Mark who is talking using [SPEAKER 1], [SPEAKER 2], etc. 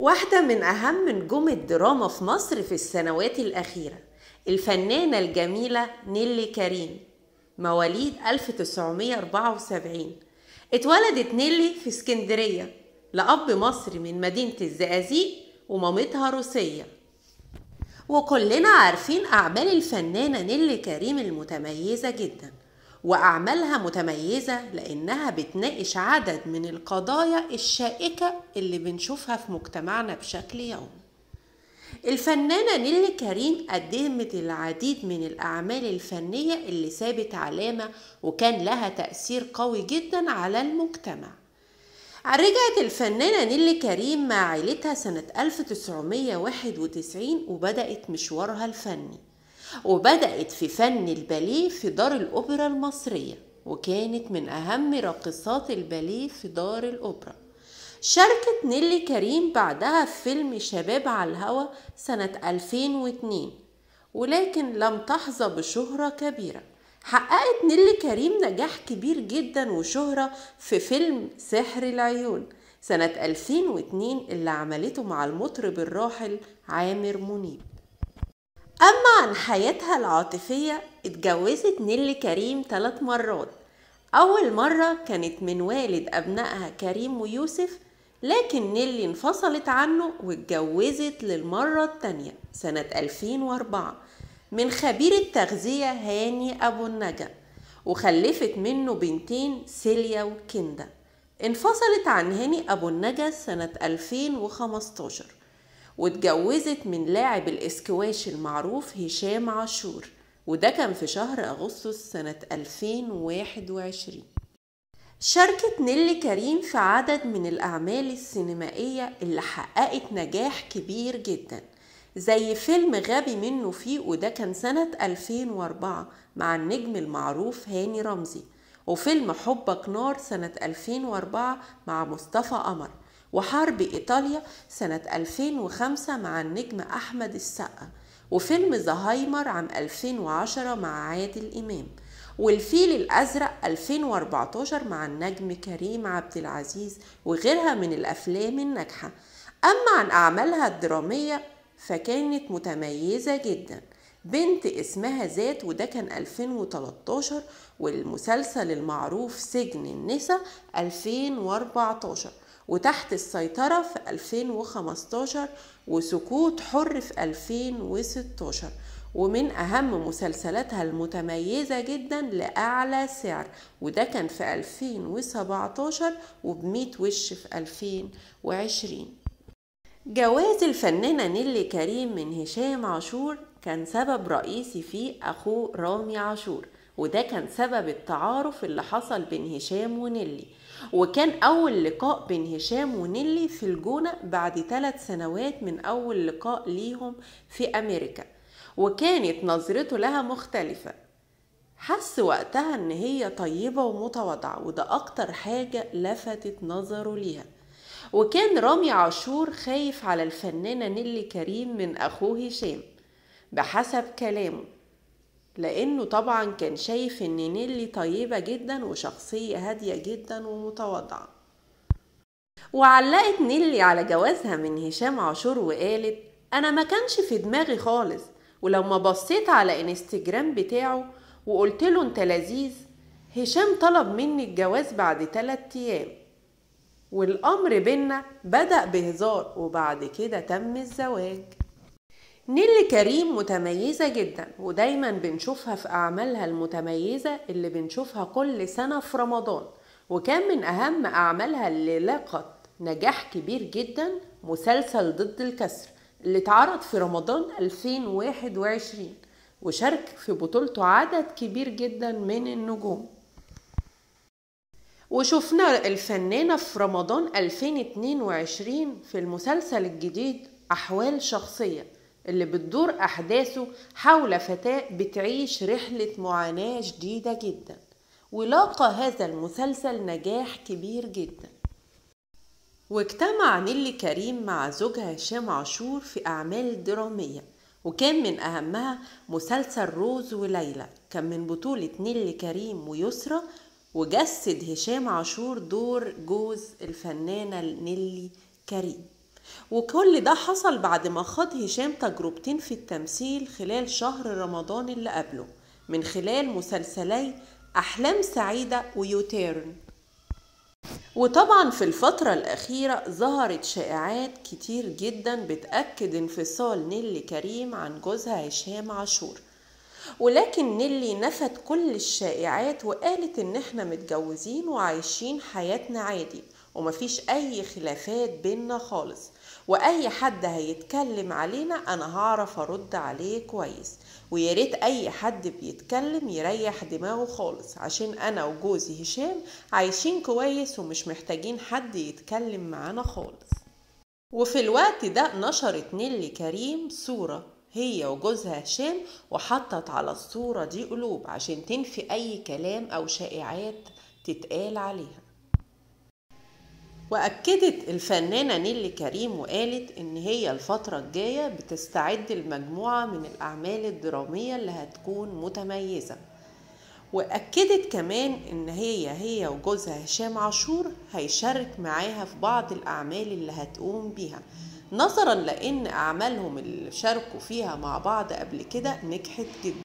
[SPEAKER 1] واحدة من أهم نجوم الدراما في مصر في السنوات الأخيرة، الفنانة الجميلة نيللي كريم، مواليد 1974. اتولدت نيللي في اسكندرية لأب مصري من مدينة الزقازيق ومامتها روسية. وكلنا عارفين أعمال الفنانة نيللي كريم المتميزة جدا، وأعمالها متميزة لأنها بتناقش عدد من القضايا الشائكة اللي بنشوفها في مجتمعنا بشكل يومي. الفنانة نيللي كريم قدمت العديد من الأعمال الفنية اللي سابت علامة وكان لها تأثير قوي جدا على المجتمع. رجعت الفنانة نيللي كريم مع عائلتها سنة 1991 وبدأت مشوارها الفني، وبدأت في فن الباليه في دار الأوبرا المصرية، وكانت من أهم راقصات الباليه في دار الأوبرا. شاركت نيللي كريم بعدها في فيلم شباب على الهوى سنة 2002، ولكن لم تحظى بشهرة كبيرة. حققت نيللي كريم نجاح كبير جدا وشهرة في فيلم سحر العيون سنة 2002 اللي عملته مع المطرب الراحل عامر منيب. أما عن حياتها العاطفية، اتجوزت نيللي كريم 3 مرات. أول مرة كانت من والد أبنائها كريم ويوسف، لكن نيللي انفصلت عنه واتجوزت للمرة التانية سنة 2004 من خبير التغذية هاني أبو النجا، وخلفت منه بنتين سيليا وكندا. انفصلت عن هاني أبو النجا سنة 2015 واتجوزت من لاعب الاسكواش المعروف هشام عاشور، وده كان في شهر أغسطس سنة 2021. شاركت نيللي كريم في عدد من الأعمال السينمائية اللي حققت نجاح كبير جدا، زي فيلم غبي منه فيه وده كان سنة 2004 مع النجم المعروف هاني رمزي، وفيلم حبك نار سنة 2004 مع مصطفى قمر، وحرب إيطاليا سنة 2005 مع النجم أحمد السقا، وفيلم زهايمر عام 2010 مع عادل إمام، والفيل الأزرق 2014 مع النجم كريم عبد العزيز، وغيرها من الأفلام الناجحة. أما عن أعمالها الدرامية فكانت متميزة جدا. بنت اسمها ذات وده كان 2013، والمسلسل المعروف سجن النساء 2014، وتحت السيطرة في 2015، وسكوت حر في 2016. ومن أهم مسلسلاتها المتميزة جدا لأعلى سعر وده كان في 2017، وبمية وش في 2020. جواز الفنانة نيللي كريم من هشام عاشور كان سبب رئيسي فيه أخوه رامي عاشور، وده كان سبب التعارف اللي حصل بين هشام ونيللي، وكان أول لقاء بين هشام ونيللي في الجونة بعد 3 سنوات من أول لقاء ليهم في أمريكا، وكانت نظرته لها مختلفة. حس وقتها ان هي طيبة ومتواضعة، وده اكتر حاجة لفتت نظره ليها. وكان رامي عاشور خايف على الفنانة نيللي كريم من اخوه هشام بحسب كلامه، لانه طبعا كان شايف ان نيللي طيبة جدا وشخصية هادية جدا ومتواضعة. وعلقت نيللي على جوازها من هشام عاشور وقالت: انا ما كانش في دماغي خالص، ولو ما بصيت على انستجرام بتاعه وقلت له انت لذيذ، هشام طلب مني الجواز بعد 3 ايام، والامر بينا بدأ بهزار وبعد كده تم الزواج. نيللي كريم متميزة جدا، ودايما بنشوفها في أعمالها المتميزة اللي بنشوفها كل سنة في رمضان، وكان من أهم أعمالها اللي لاقت نجاح كبير جدا مسلسل ضد الكسر اللي اتعرض في رمضان 2021، وشارك في بطولته عدد كبير جدا من النجوم. وشفنا الفنانة في رمضان 2022 في المسلسل الجديد أحوال شخصية اللي بتدور أحداثه حول فتاة بتعيش رحلة معاناة شديدة جدا، ولاقى هذا المسلسل نجاح كبير جدا. واجتمع نيللي كريم مع زوجها هشام عاشور في أعمال درامية، وكان من أهمها مسلسل روز وليلى، كان من بطولة نيللي كريم ويسرى، وجسد هشام عاشور دور جوز الفنانة نيللي كريم. وكل ده حصل بعد ما خاض هشام تجربتين في التمثيل خلال شهر رمضان اللي قبله من خلال مسلسلي أحلام سعيدة ويوتيرن. وطبعا في الفترة الأخيرة ظهرت شائعات كتير جدا بتأكد انفصال نيلي كريم عن جوزها هشام عاشور، ولكن نيلي نفت كل الشائعات وقالت ان احنا متجوزين وعايشين حياتنا عادي ومفيش اي خلافات بينا خالص، واي حد هيتكلم علينا انا هعرف ارد عليه كويس، وياريت اي حد بيتكلم يريح دماغه خالص عشان انا وجوزي هشام عايشين كويس ومش محتاجين حد يتكلم معانا خالص. وفي الوقت ده نشرت نيلي كريم صورة هي وجوزها هشام، وحطت على الصورة دي قلوب عشان تنفي أي كلام أو شائعات تتقال عليها. وأكدت الفنانة نيلي كريم وقالت إن هي الفترة الجاية بتستعد لمجموعة من الأعمال الدرامية اللي هتكون متميزة، وأكدت كمان إن هي وجوزها هشام عاشور هيشارك معاها في بعض الأعمال اللي هتقوم بيها، نظرا لأن أعمالهم اللي شاركوا فيها مع بعض قبل كده نجحت جدا.